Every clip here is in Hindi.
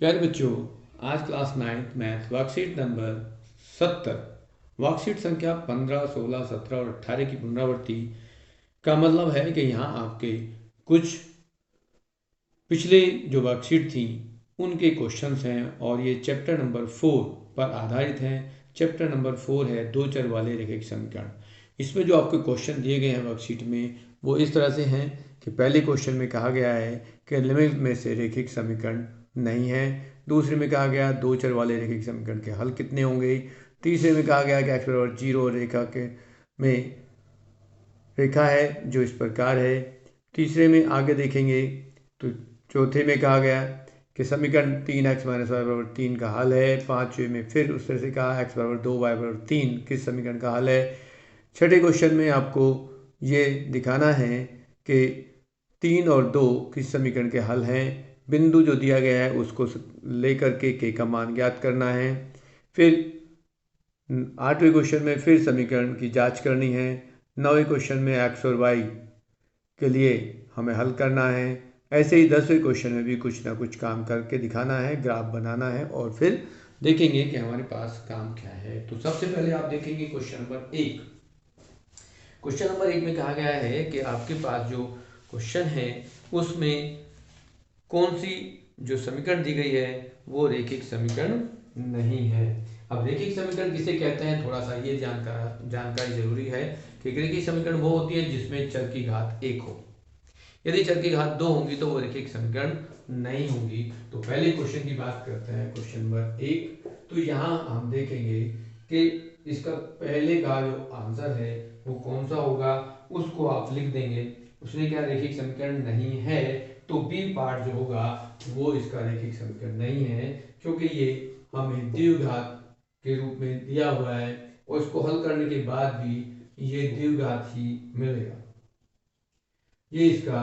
प्यारे बच्चों, आज class 9th math worksheet number 70 worksheet संख्या 15, 16, 17 और 18 की पुनरावृत्ति का मतलब है कि यहाँ आपके कुछ पिछले जो वर्कशीट थी उनके क्वेश्चंस हैं और ये चैप्टर नंबर 4 पर आधारित हैं। चैप्टर नंबर 4 है दो चर वाले रैखिक समीकरण। इसमें जो आपके क्वेश्चन दिए गए हैं वर्कशीट में वो इस तरह से हैं कि पहले क्वेश्चन में कहा गया है कि लिमिट में से रैखिक समीकरण नहीं है। दूसरे में कहा गया दो चर वाले रैखिक समीकरण के हल कितने होंगे। तीसरे में कहा गया कि x बराबर 0 रेखा के में रेखा है जो इस प्रकार है। तीसरे में आगे देखेंगे तो चौथे में कहा गया कि समीकरण 3x माइनस वाई बराबर 3 का हल है। पाँचवें में फिर उस तरह से कहा x बराबर 2 वाई बराबर 3 किस समीकरण का हल है। छठे क्वेश्चन में आपको ये दिखाना है कि 3 और 2 किस समीकरण के हल हैं। बिंदु जो दिया गया है उसको लेकर के का मान ज्ञात करना है। फिर आठवें क्वेश्चन में फिर समीकरण की जांच करनी है। नौवें क्वेश्चन में x और y के लिए हमें हल करना है। ऐसे ही 10वें क्वेश्चन में भी कुछ ना कुछ काम करके दिखाना है, ग्राफ बनाना है और फिर देखेंगे कि हमारे पास काम क्या है। तो सबसे पहले आप देखेंगे क्वेश्चन नंबर 1। क्वेश्चन नंबर 1 में कहा गया है कि आपके पास जो क्वेश्चन है उसमें कौन सी जो समीकरण दी गई है वो रैखिक समीकरण नहीं है। अब रैखिक समीकरण किसे कहते हैं थोड़ा सा ये जानकारी जरूरी है कि रैखिक समीकरण वो होती है जिसमें चर की घात 1 हो। यदि चर की घात 2 होंगी तो वो रैखिक समीकरण नहीं होगी। तो पहले क्वेश्चन की बात करते हैं, क्वेश्चन नंबर 1। तो यहाँ हम देखेंगे कि इसका पहले का जो आंसर है वो कौन सा होगा, उसको आप लिख देंगे। उसने क्या रैखिक समीकरण नहीं है, तो बी पार्ट जो होगा वो इसका रैखिक समीकरण नहीं है क्योंकि ये हमें द्विघात के रूप में दिया हुआ है और इसको हल करने के बाद भी ये द्विघात ही मिलेगा। ये इसका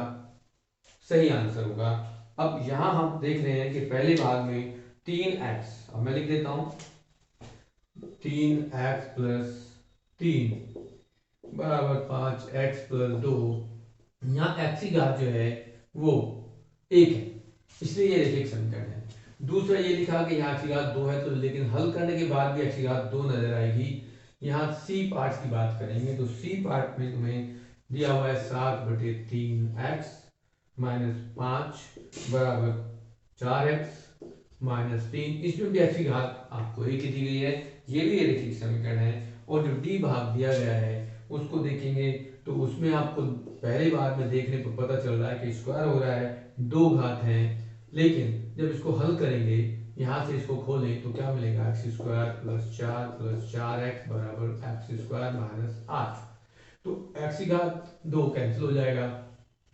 सही आंसर होगा। अब यहां हम देख रहे हैं कि पहले भाग में 3x, अब मैं लिख देता हूं 3x प्लस 3 बराबर 5x प्लस 2। यहाँ x की घात जो है वो 1 है, इसलिए ये रैखिक समीकरण है। दूसरा ये लिखा कि यहाँ x की घात 2 है, तो लेकिन हल करने के बाद भी x की घात 2 नजर आएगी। यहाँ c पार्ट की बात करेंगे तो c पार्ट में तुम्हें दिया हुआ है 7/3x माइनस 5 बराबर 4x माइनस 3। इसमें भी x की घात आपको एक ही दी गई है, ये भी रैखिक समीकरण है। और जो d भाग दिया गया है उसको देखेंगे तो उसमें आपको पहली बार में देखने पर पता चल रहा है कि स्क्वायर हो रहा है, दो घात हैं, लेकिन जब इसको हल करेंगे यहाँ से इसको खोलें तो क्या मिलेगा, x square plus 4 plus 4x बराबर एक्स स्क्वायर माइनस 8। तो एक्स की घात 2 कैंसिल हो जाएगा,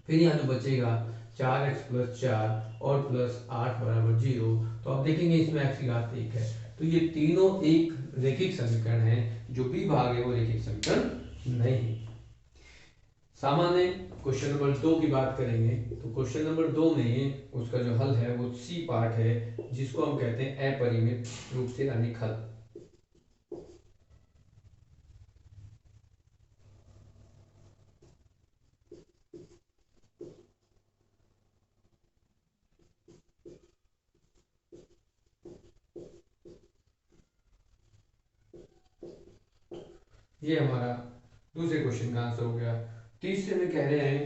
फिर यहाँ जो बचेगा 4x प्लस 4 और प्लस 8 बराबर 0। तो आप देखेंगे इसमें एक्स की घात 1 है। तो ये तीनों एक रैखिक समीकरण है, जो बी भाग है वो रैखिक समीकरण नहीं। सामान्य क्वेश्चन नंबर 2 की बात करेंगे तो क्वेश्चन नंबर 2 में उसका जो हल है वो सी पार्ट है, जिसको हम कहते हैं अपरिमित रूप से अनेक हल। ये हमारा दूसरे क्वेश्चन का आंसर हो गया। तीसरे में कह रहे हैं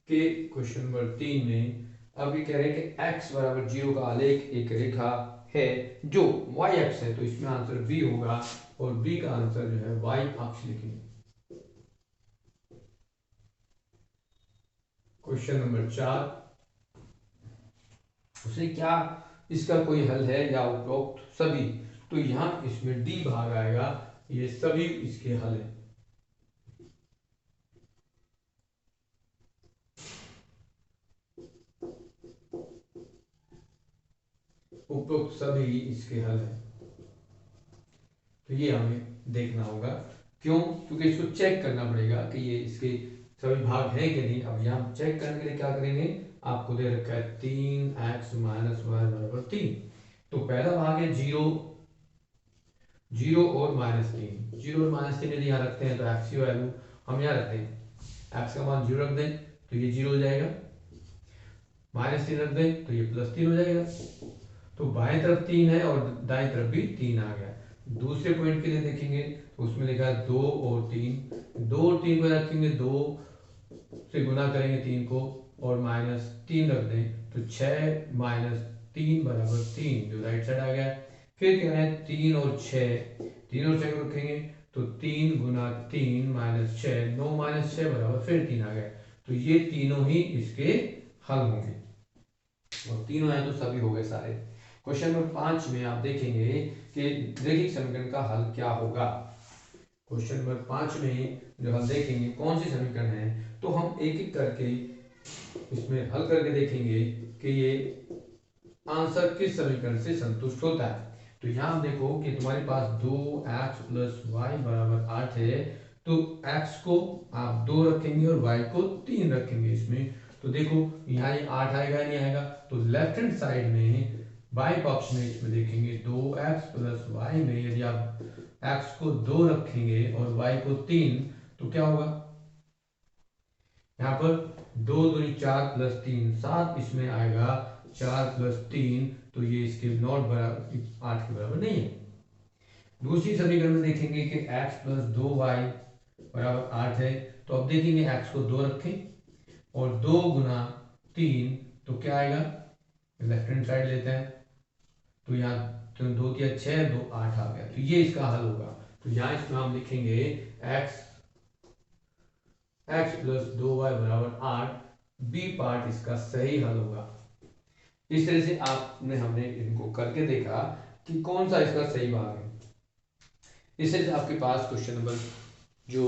कि क्वेश्चन नंबर 3 में अब ये कह रहे हैं कि x बराबर 0 का आलेख एक रेखा है जो y अक्ष है, तो इसमें आंसर बी होगा और बी का आंसर जो है y अक्ष लिखेंगे। क्वेश्चन नंबर 4, उसे क्या इसका कोई हल है या उपरोक्त सभी, तो यहाँ इसमें डी भाग आएगा, ये सभी इसके हल है। उपरोक्त सभी इसके हल है, तो ये हमें देखना होगा। क्यों? क्योंकि इसको चेक करना पड़ेगा कि ये इसके सभी भाग है कि नहीं। अब यहाँ चेक करने के लिए क्या करेंगे, आपको दे रखा है 3x माइनस वाई बराबर 3। तो पहला भाग है 0, 0 और -3। 0 और -3 यदि यहाँ रखते हैं तो x की वैल्यू हम यहाँ रखते हैं, x का मान 0 रख दें तो ये 0 हो जाएगा, -3 रख दें तो ये +3 हो जाएगा। तो बाएं तरफ 3 है और दाएं तरफ भी 3 आ गया। दूसरे पॉइंट के लिए देखेंगे तो उसमें लिखा है 2 और 3, 2 और 3 को रखेंगे, 2 से गुना करेंगे 3 को और -3 रख दें तो 6 - 3 बराबर 3, जो राइट साइड आ गया। फिर कह रहे हैं 3 और 6, 3 और 6 को रखेंगे तो 3 गुना 3 -6, 9 -6 बराबर फिर 3 आ गया। तो ये तीनों ही इसके हल होंगे और तीनों हैं तो सभी हो गए सारे। क्वेश्चन नंबर 5 में आप देखेंगे कि रैखिक समीकरण का हल क्या होगा। क्वेश्चन नंबर 5 में जो हम देखेंगे कौन सी समीकरण है, तो हम एक एक करके इसमें हल करके देखेंगे कि ये आंसर किस समीकरण से संतुष्ट होता है। तो यहाँ देखो कि तुम्हारे पास 2x + y बराबर 8 है, तो x को आप 2 रखेंगे और y को 3 रखेंगे इसमें। तो देखो यहाँ ये 8 आएगा नहीं आएगा, तो लेफ्ट हैंड साइड में बाएं पक्ष में इसमें देखेंगे 2x + y में यदि आप x को 2 रखेंगे और y को 3, तो क्या होगा, यहाँ पर 2 दूनी 4 + 3 7, इसमें आएगा 4 + 3, तो ये इसके नॉट बराबर 8 के बराबर नहीं है। दूसरी समीकरण में देखेंगे कि x + 2y बराबर 8 है, तो अब देखेंगे x को 2 रखें और 2 गुना 3, तो क्या आएगा, लेफ्ट हैंड साइड लेते हैं तो यहाँ तो 2 × 6 2 8 आ गया, तो ये इसका हल होगा। तो यहाँ इसमें हम लिखेंगे x + 2y बराबर 8, बी पार्ट इसका सही हल होगा। इस तरह से आपने हमने इनको करके देखा कि कौन सा इसका सही भाग है। इस तरह से आपके पास क्वेश्चन नंबर जो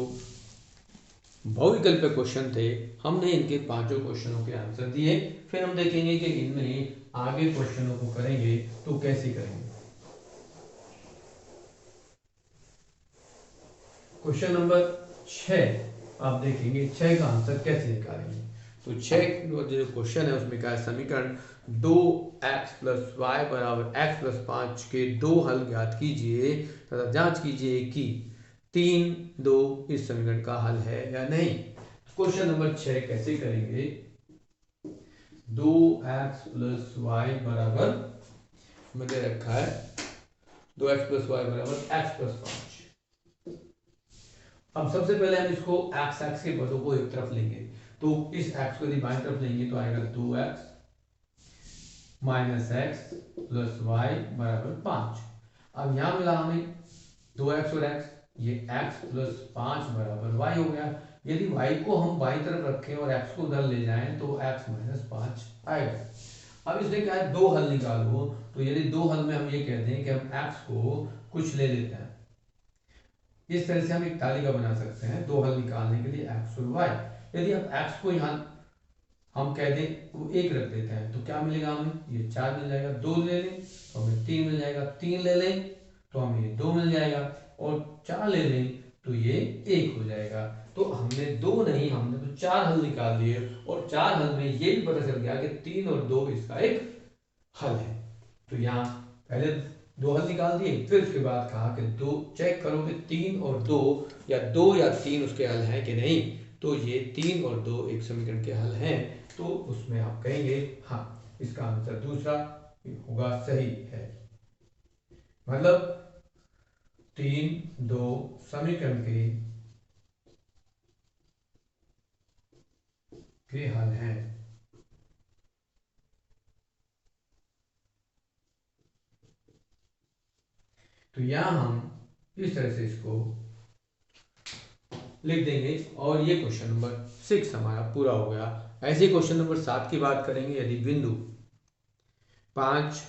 बहुविकल्प क्वेश्चन थे, हमने इनके पांचों क्वेश्चनों के आंसर दिए। फिर हम देखेंगे कि इनमें आगे क्वेश्चनों को करेंगे तो कैसे करेंगे। क्वेश्चन नंबर 6 आप देखेंगे 6 का आंसर कैसे निकालेंगे। तो 6 जो क्वेश्चन है उसमें क्या है, समीकरण 2x + y बराबर x + 5 के 2 हल ज्ञात कीजिए तथा जांच कीजिए कि 3 2 इस समीकरण का हल है या नहीं। क्वेश्चन नंबर 6 कैसे करेंगे, 2x + y बराबर मैंने रखा है 2x + y बराबर x + 5। अब सबसे पहले हम इसको x के पदों को एक तरफ लेंगे, तो इस x को यदि बाईं तरफ लेंगे तो आएगा 2x - x + y बराबर 5। अब यहाँ मिला हमें 2x और x, ये x + 5 बराबर y हो गया। यदि y को हम बाईं तरफ रखें और x को उधर ले जाएं तो x - 5 आएगा। अब इसमें क्या है, दो हल निकालो, तो यदि दो हल में हम ये कहते हैं कि हम x को कुछ ले लेते हैं, इस तरह से हम एक तालिका बना सकते हैं दो हल निकालने के लिए x और y। यदि आप x को यहाँ हम कह दें वो 1 रख देते हैं तो क्या मिलेगा हमें, ये 4 मिल जाएगा। 2 ले लें तो हमें 3 मिल जाएगा, 3 ले लें तो हमें ये 2 मिल जाएगा और 4 ले लें तो ये 1 हो जाएगा। तो हमने 2 नहीं, हमने तो 4 हल निकाल लिए और 4 हल में ये भी पता चल गया कि 3 और 2 इसका एक हल है। तो यहाँ पहले 2 हल निकाल दिए, फिर उसके बाद कहा कि 2 चेक करो कि 3 और 2 या 2 या 3 उसके हल हैं कि नहीं। तो ये 3 और 2 एक समीकरण के हल हैं, तो उसमें आप कहेंगे हाँ इसका आंसर दूसरा होगा, सही है। मतलब 3 2 समीकरण के हल हैं। तो यहां हम इस तरह से इसको लिख देंगे और ये क्वेश्चन नंबर 6 हमारा पूरा हो गया। ऐसे क्वेश्चन नंबर 7 की बात करेंगे। यदि बिंदु 5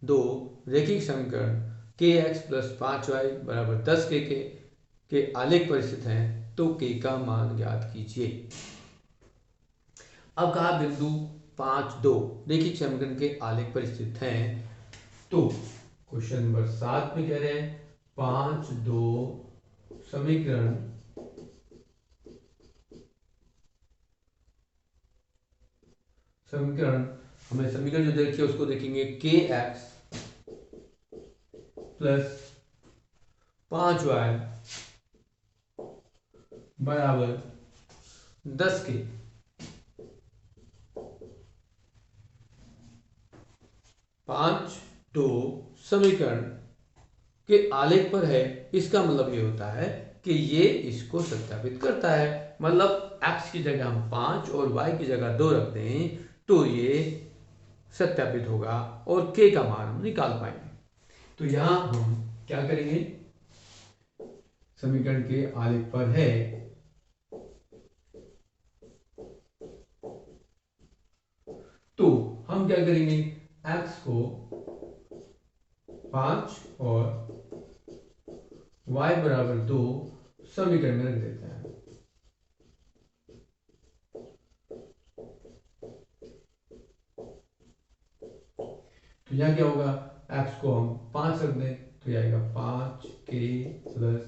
2 रैखिक समीकरण kx + 5y बराबर 10 के आलेख पर स्थित हैं तो k का मान ज्ञात कीजिए। अब कहा बिंदु 5 2 रैखिक समीकरण के आलेख पर स्थित हैं, तो क्वेश्चन नंबर 7 में कह रहे हैं 5 2 समीकरण हमें समीकरण जो देखिए उसको देखेंगे kx + 5y बराबर 10 के 5 तो समीकरण के आलेख पर है, इसका मतलब ये होता है कि ये इसको सत्यापित करता है। मतलब x की जगह हम 5 और y की जगह 2 रख दें तो ये सत्यापित होगा और k का मान हम निकाल पाएंगे। तो यहां हम क्या करेंगे, समीकरण के आलेख पर है तो हम क्या करेंगे, x को 5 और y बराबर 2 समीकरण में रख देते हैं। तो यहां क्या होगा, x को हम 5 रख दें तो यह आएगा 5k प्लस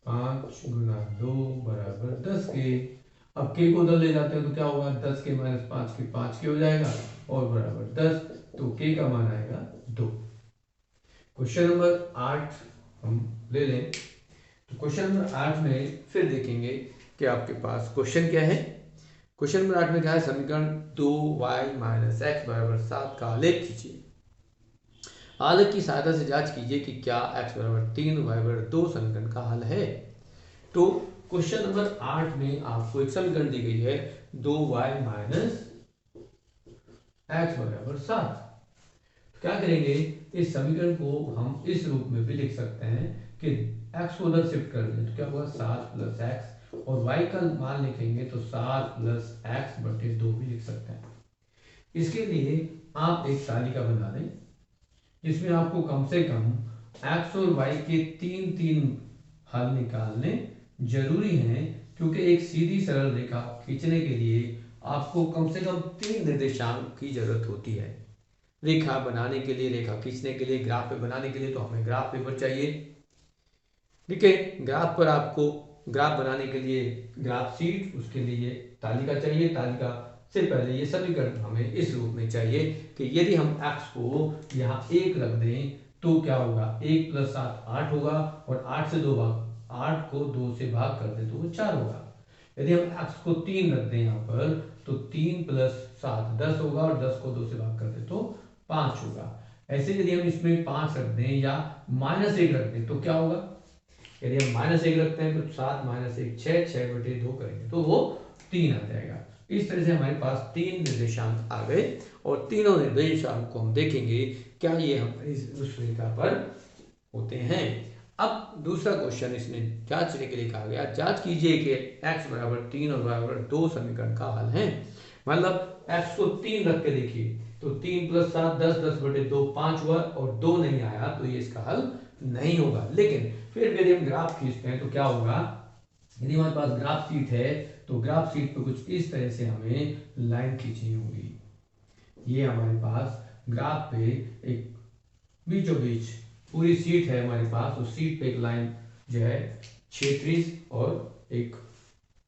5 गुना 2 बराबर 10k। अब k को उधर ले जाते हैं तो क्या होगा, 10k माइनस 5k 5k हो जाएगा और बराबर 10, तो k का मान आएगा 2। क्वेश्चन नंबर 8 हम ले लें। तो क्वेश्चन नंबर 8 में फिर देखेंगे कि आपके पास क्वेश्चन क्या है। क्वेश्चन नंबर 8 में क्या है, समीकरण 2y माइनस एक्स बराबर 7 का आलेख कीजिए। आलेख की सहायता से जांच कीजिए कि क्या x बराबर 3 y बराबर 2 समीकरण का हल है। तो क्वेश्चन नंबर 8 में आपको एक समीकरण दी गई है 2y माइनस एक्स बराबर 7। क्या करेंगे, इस समीकरण को हम इस रूप में भी लिख सकते हैं कि x को उधर शिफ्ट कर दें तो क्या होगा 7 प्लस एक्स और y का मान लिखेंगे तो 7 प्लस एक्स बटे 2 भी लिख सकते हैं। इसके लिए आप एक तालिका बना लें जिसमें आपको कम से कम x और y के तीन तीन हल निकालने जरूरी हैं, क्योंकि एक सीधी सरल रेखा खींचने के लिए आपको कम से कम 3 निर्देशांक की जरूरत होती है। रेखा बनाने के लिए, रेखा खींचने के लिए, ग्राफ पे बनाने के लिए तो हमें ग्राफ पेपर चाहिए। ठीक है, ग्राफ पर आपको ग्राफ बनाने के लिए ग्राफ शीट, उसके लिए तालिका चाहिए। तालिका से पहले ये समीकरण हमें इस रूप में चाहिए कि यदि हम x को यहाँ 1 रख दें तो क्या होगा, 1 प्लस 7 8 होगा और 8 से 2 भाग, 8 को 2 से भाग कर दे तो वो 4 होगा। यदि हम x को 3 रख दें यहाँ पर तो 3 प्लस 7 10 होगा और 10 को 2 से भाग कर दे तो 5 होगा। ऐसे यदि हम इसमें 5 रख दें या -1 रख दें तो क्या होगा, यदि हम -1 रखते हैं तो 7 माइनस 1 6, 6 बटे 2 करेंगे तो वो 3 आ जाएगा। इस तरह से हमारे पास 3 निर्देशांक आ गए और तीनों निर्देशांक को हम देखेंगे क्या ये हमारी उस रेखा पर होते हैं। अब दूसरा क्वेश्चन इसमें जांचने के लिए कहा गया, जांच कीजिए कि x बराबर 3 और y बराबर 2 समीकरण का हल है। मतलब x को 3 रख के देखिए तो 3 प्लस 7 10, 10 बटे 2 5 हुआ और 2 नहीं आया तो ये इसका हल नहीं होगा। लेकिन फिर यदि हम ग्राफ खींचते हैं तो क्या होगा, यदि हमारे पास ग्राफ शीट है तो ग्राफ शीट पे कुछ इस तरह से हमें लाइन खींचनी होगी। ये हमारे पास ग्राफ पे एक बीचों बीच पूरी शीट है हमारे पास, उस शीट पे एक लाइन जो है क्षैतिज और एक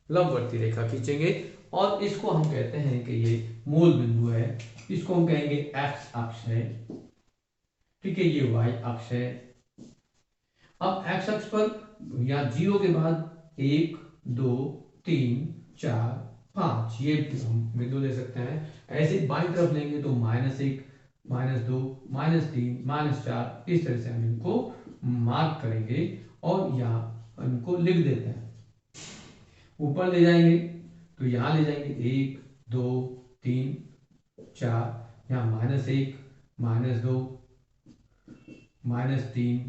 लंबवर्ती रेखा खींचेंगे और इसको हम कहते हैं कि ये मूल बिंदु है। इसको हम कहेंगे x अक्ष है, ठीक है, ये y अक्ष है। अब x अक्ष पर या 0 के बाद 1 2 3 4 5 ये हम बिंदु ले सकते हैं। ऐसे बाईं तरफ लेंगे तो -1 -2 -3 -4 इस तरह से हम इनको मार्क करेंगे और यहाँ इनको लिख देते हैं। ऊपर ले जाएंगे तो यहाँ ले जाएंगे 1 2 3 4, यहाँ -1 -2 -3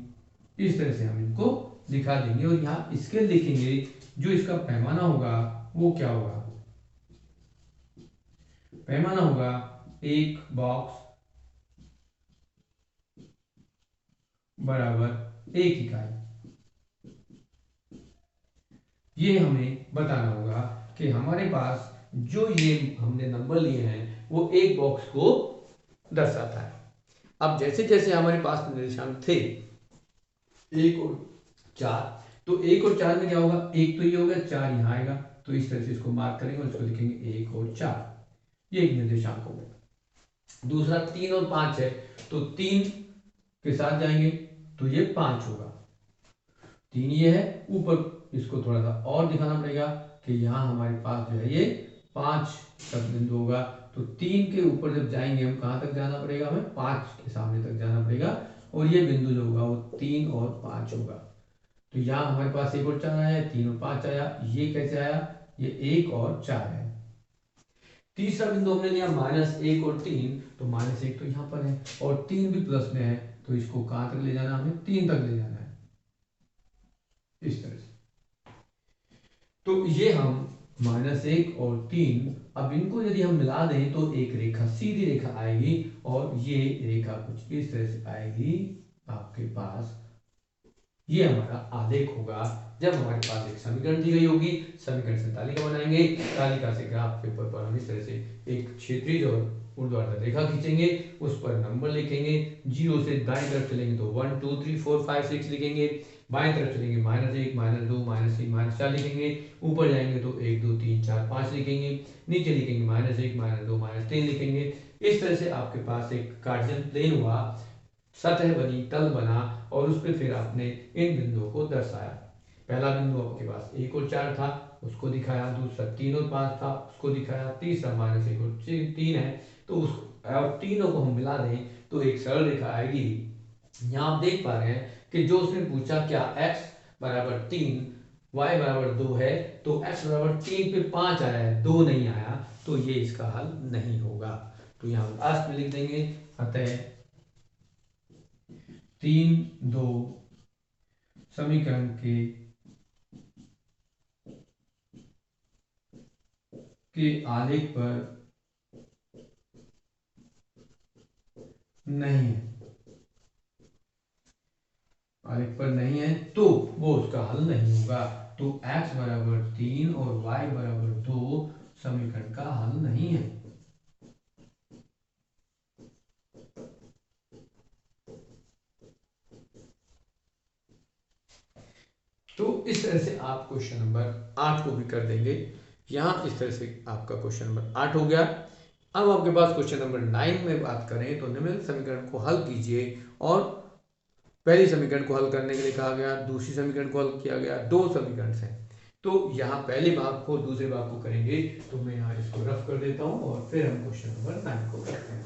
इस तरह से हम इनको दिखा देंगे और यहाँ स्केल लिखेंगे। जो इसका पैमाना होगा वो क्या होगा, पैमाना होगा 1 बॉक्स बराबर 1 इकाई। ये हमें बताना होगा कि हमारे पास जो ये हमने नंबर लिए हैं वो एक बॉक्स को दर्शाता है। अब जैसे जैसे हमारे पास निर्देशांक थे 1 और 4, तो 1 और 4 में क्या होगा, 1 तो ये होगा, 4 यहाँ आएगा, तो इस तरह से इसको मार्क करेंगे और इसको लिखेंगे 1 और 4, ये एक निर्देशांक हो गया। दूसरा 3 और 5 है तो 3 के साथ जाएंगे तो ये 5 होगा, 3 ये है। ऊपर इसको थोड़ा सा और दिखाना पड़ेगा कि यहाँ हमारे पास जो है ये 5 का बिंदु होगा तो 3 के ऊपर जब जाएंगे हम कहाँ तक जाना पड़ेगा, हमें 5 के सामने तक जाना पड़ेगा, और ये बिंदु जो होगा वो 3 और 5 होगा। तो यहाँ हमारे पास 1 और 4 आया, 3 और 5 आया, ये कैसे आया, ये 1 और 4 है। तीसरा बिंदु हमने लिया -1 और 3, तो -1 तो यहाँ पर है और 3 भी प्लस में है, तो इसको कहाँ तक ले जाना, हमें 3 तक ले जाना है, इस तरह से। तो ये हम -1 और 3, अब इनको यदि हम मिला दें तो एक रेखा, सीधी रेखा आएगी, और ये रेखा कुछ इस तरह से आएगी आपके पास। ये हमारा आलेख होगा जब हमारे पास एक समीकरण दी गई होगी। समीकरण से तालिका बनाएंगे, तालिका से ग्राफ पेपर पर हम इस तरह से एक क्षैतिज और ऊर्ध्वाधर रेखा खींचेंगे, उस पर नंबर लिखेंगे, 0 से दाएं तरफ चलेंगे तो 1 2 3 4 5 6 लिखेंगे, बाएं तरफ चलेंगे -1 -2 -3 -4 लिखेंगे, ऊपर जाएंगे तो 1 2 3 4 5 लिखेंगे, नीचे लिखेंगे -1 -2 -3 लिखेंगे। इस तरह से आपके पास एक कार्टेशियन प्लेन हुआ, सतह बनी, तल बना, और उस पर फिर आपने इन बिंदुओं को दर्शाया। पहला बिंदु आपके पास 1 और 4 था, उसको दिखाया, दूसरा 3 और 5 था, उसको दिखाया, तीसरा -1 और 3 है, तो उस और तीनों को हम मिला दें तो एक सरल रेखा आएगी। यहाँ आप देख पा रहे हैं कि जो उसने पूछा क्या x बराबर 3 y बराबर 2 है, तो x बराबर 3 पे 5 आया है, 2 नहीं आया, तो ये इसका हल नहीं होगा। तो यहाँ लास्ट में लिख देंगे, अतः 3 2 समीकरण के आलेख पर नहीं है, आलेख पर नहीं है, तो वो उसका हल नहीं होगा। तो x बराबर 3 और y बराबर 2 समीकरण का हल नहीं है। तो इस तरह से आप क्वेश्चन नंबर 8 को भी कर देंगे। यहाँ इस तरह से आपका क्वेश्चन नंबर 8 हो गया। अब आपके पास क्वेश्चन नंबर 9 में बात करें तो निम्नलिखित समीकरण को हल कीजिए, और पहली समीकरण को हल करने के लिए कहा गया, दूसरी समीकरण को हल किया गया, 2 समीकरण हैं। तो यहाँ पहले भाग को दूसरे भाग को करेंगे, तो मैं यहाँ इसको रफ कर देता हूँ और फिर हम क्वेश्चन नंबर 9 को करते हैं।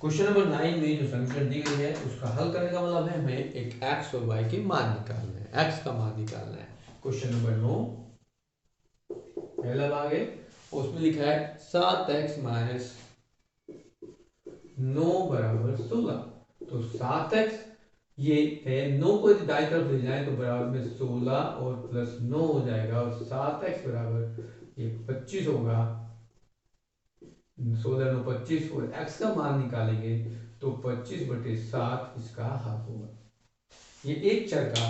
क्वेश्चन नंबर 9 में जो समीकरण दी गई है उसका हल करने का मतलब है हमें एक x और y के मान निकालना है, x का मान निकालना है। क्वेश्चन नंबर 9 पहला भाग है, उसमें लिखा है 7x - 9 बराबर 16। तो 7x ये है, 9 को यदि दाईं तरफ ले जाए तो बराबर में 16 और प्लस 9 हो जाएगा, और 7x बराबर ये 25 होगा, 16 9 25, और x का मान निकालेंगे तो 25/7 इसका हल होगा। ये एक चर का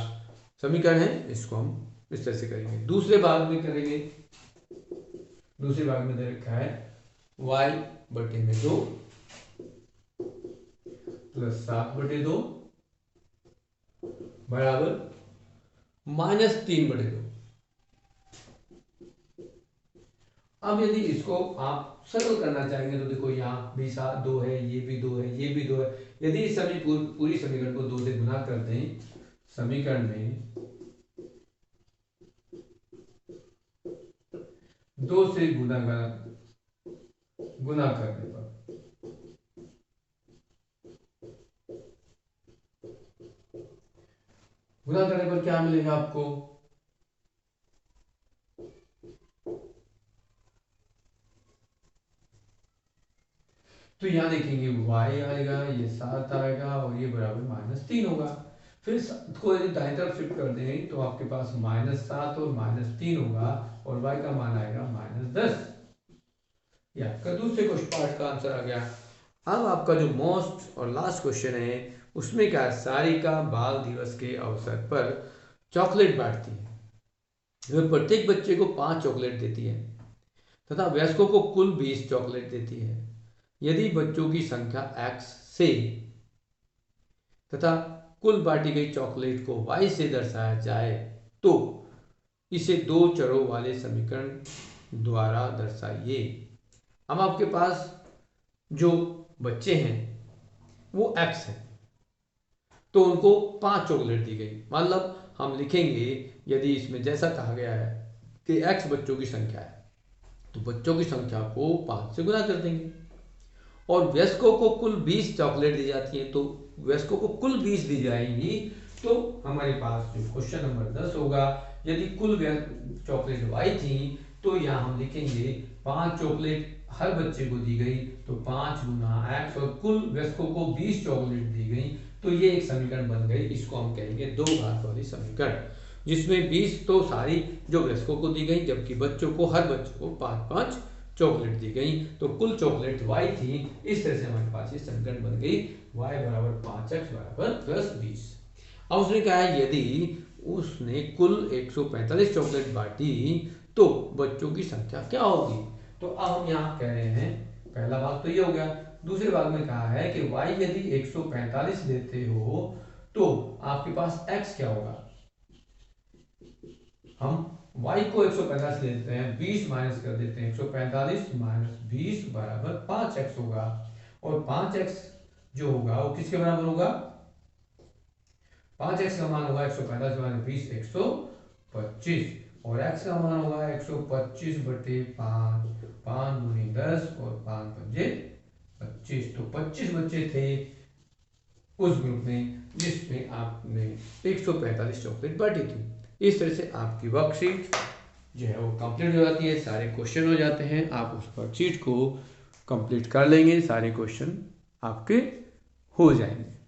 समीकरण है, इसको हम इस तरह से करेंगे। दूसरे भाग में करेंगे, दूसरे भाग में दे रखा है y/2 प्लस 7/2 बराबर -3/2। अब यदि इसको आप सरल करना चाहेंगे तो देखो यहाँ भी 2 है, ये भी 2 है, ये भी 2 है। यदि इस सभी पूरी समीकरण को 2 से गुना कर दें, समीकरण में 2 से गुना करने पर क्या मिलेगा आपको, तो यहाँ देखेंगे y आएगा, ये 7 आएगा, और ये बराबर -3 होगा। फिर को यदि दाएं तरफ शिफ्ट कर दें तो आपके पास -7 और -3 होगा, और y का मान आएगा -10। ये आपका दूसरे क्वेश्चन पार्ट का आंसर आ गया। अब आपका जो मोस्ट और लास्ट क्वेश्चन है उसमें क्या है, सारिका बाल दिवस के अवसर पर चॉकलेट बांटती है। वह प्रत्येक बच्चे को 5 चॉकलेट देती है तथा वयस्कों को कुल 20 चॉकलेट देती है। यदि बच्चों की संख्या x से तथा कुल बांटी गई चॉकलेट को y से दर्शाया जाए तो इसे 2 चरों वाले समीकरण द्वारा दर्शाइए। अब आपके पास जो बच्चे हैं वो x है, तो उनको 5 चॉकलेट दी गई। मतलब हम लिखेंगे, यदि इसमें जैसा कहा गया है कि x बच्चों की संख्या है, तो बच्चों की संख्या को 5 से गुना कर देंगे। और वयस्कों को कुल 20 चॉकलेट दी जाती है, तो वयस्कों को कुल 20 दी जाएंगी। तो हमारे पास जो क्वेश्चन नंबर 10 होगा, यदि कुल चॉकलेट y थी, तो यहाँ हम लिखेंगे 5 चॉकलेट हर बच्चे को दी गई, तो 5 गुना x, और कुल वयस्कों को 20 चॉकलेट दी गई। तो ये एक समीकरण बन गई, इसको हम कहेंगे दो घात वाली समीकरण, जिसमें 20 तो सारी जो वयस्कों को दी गई, जबकि बच्चों को हर बच्चे को 5-5 चॉकलेट दी गई। तो कुल चॉकलेट y थी। इस तरह से हमारे पास ये समीकरण बन गई y बराबर 5x बराबर प्लस 20। अब उसने कहा है यदि उसने कुल 145 चॉकलेट बांटी तो बच्चों की संख्या क्या होगी। तो अब हम यहाँ कह रहे हैं, पहला भाग तो ये हो गया। दूसरे भाग में कहा है कि y यदि 145 लेते हो तो आपके पास x क्या होगा। हम y को 145 लेते हैं, 20 माइनस कर देते हैं, 145 माइनस 20 बराबर 5x होगा। और 5x जो होगा वो किसके बराबर होगा, 5x का मान होगा 145 माइनस 20 125, और x का मान होगा 125 बटे 5, 5 दूनी 10 और 5 पंजे 25। तो 25 बच्चे थे उस ग्रुप में जिसमें आपने 145 चॉकलेट बांटी थी। इस तरह से आपकी वर्कशीट जो है वो कंप्लीट हो जाती है, सारे क्वेश्चन हो जाते हैं। आप उस वर्कशीट को कंप्लीट कर लेंगे, सारे क्वेश्चन आपके हो जाएंगे।